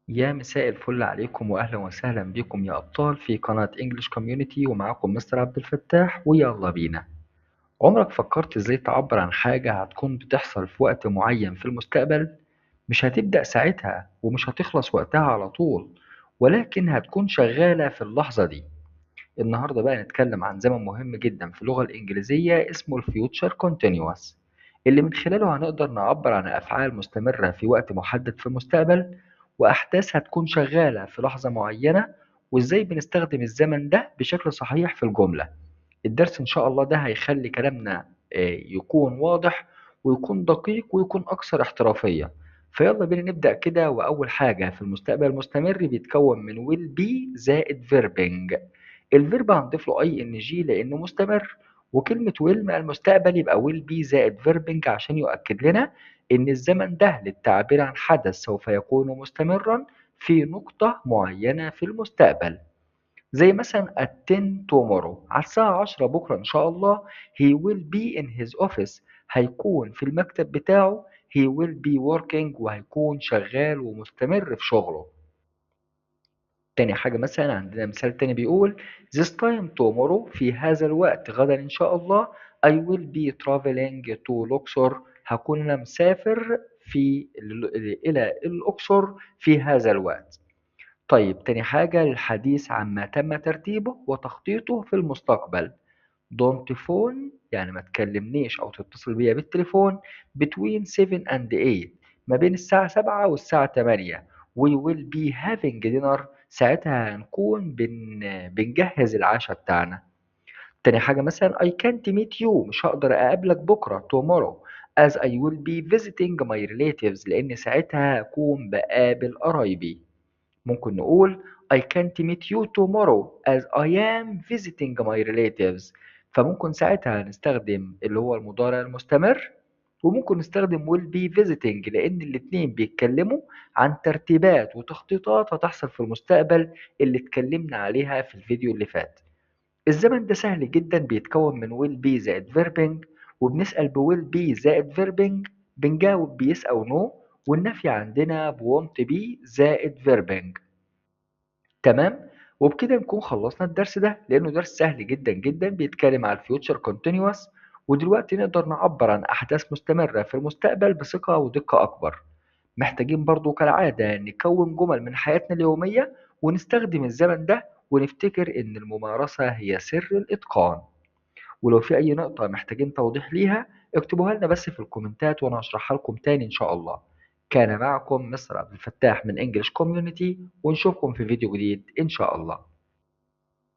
يا مساء الفل عليكم وأهلا وسهلا بكم يا أبطال في قناة انجلش كوميونيتي ومعاكم مستر عبد الفتاح ويلا بينا. عمرك فكرت ازاي تعبر عن حاجة هتكون بتحصل في وقت معين في المستقبل؟ مش هتبدأ ساعتها ومش هتخلص وقتها على طول، ولكن هتكون شغالة في اللحظة دي. النهاردة بقى نتكلم عن زمن مهم جدا في اللغة الإنجليزية اسمه الفيوتشر كونتينيوس، اللي من خلاله هنقدر نعبر عن أفعال مستمرة في وقت محدد في المستقبل وأحداث هتكون شغالة في لحظة معينة، وإزاي بنستخدم الزمن ده بشكل صحيح في الجملة. الدرس إن شاء الله ده هيخلي كلامنا يكون واضح ويكون دقيق ويكون أكثر احترافية. فيلا بينا نبدأ كده. وأول حاجة في المستقبل المستمر بيتكون من will be زائد verbing. الفيرب هنضيف له اي ان جي لانه مستمر، وكلمة will مع المستقبل يبقى will be زائد verbing عشان يؤكد لنا ان الزمن ده للتعبير عن حدث سوف يكون مستمرا في نقطة معينة في المستقبل. زي مثلا attend tomorrow على الساعة 10 بكرة إن شاء الله. he will be in his office هيكون في المكتب بتاعه. he will be working وهيكون شغال ومستمر في شغله. تاني حاجة مثلا عندنا مثال تاني بيقول this time tomorrow في هذا الوقت غدا إن شاء الله I will be traveling to Luxor هكون أنا مسافر إلى الأقصر في هذا الوقت. طيب تاني حاجة الحديث عما تم ترتيبه وتخطيطه في المستقبل. don't phone يعني ما تكلمنيش أو تتصل بيا بالتليفون between 7 and 8 ما بين الساعة 7 والساعة 8. we will be having dinner ساعتها هنكون بنجهز العشاء بتاعنا. تاني حاجة مثلا I can't meet you مش هقدر أقابلك بكرة tomorrow as I will be visiting my relatives لأن ساعتها هكون بقابل قرايبي. ممكن نقول I can't meet you tomorrow as I am visiting my relatives. فممكن ساعتها نستخدم اللي هو المضارع المستمر، وممكن نستخدم will be visiting لأن الاتنين بيتكلموا عن ترتيبات وتخطيطات هتحصل في المستقبل اللي اتكلمنا عليها في الفيديو اللي فات. الزمن ده سهل جدا بيتكون من will be زائد verbing، وبنسأل ب will be زائد verbing، بنجاوب ب yes أو no، والنفي عندنا ب won't be زائد verbing. تمام. وبكده نكون خلصنا الدرس ده لأنه درس سهل جدا جدا بيتكلم على الفيوتشر كونتينوس، ودلوقتي نقدر نعبر عن أحداث مستمرة في المستقبل بثقة ودقة أكبر. محتاجين برضو كالعادة نكون جمل من حياتنا اليومية ونستخدم الزمن ده، ونفتكر إن الممارسة هي سر الإتقان. ولو في أي نقطة محتاجين توضيح ليها اكتبوها لنا بس في الكومنتات وأنا هشرحها لكم تاني إن شاء الله. كان معكم مستر عبد الفتاح من انجلش كوميونيتي، ونشوفكم في فيديو جديد إن شاء الله.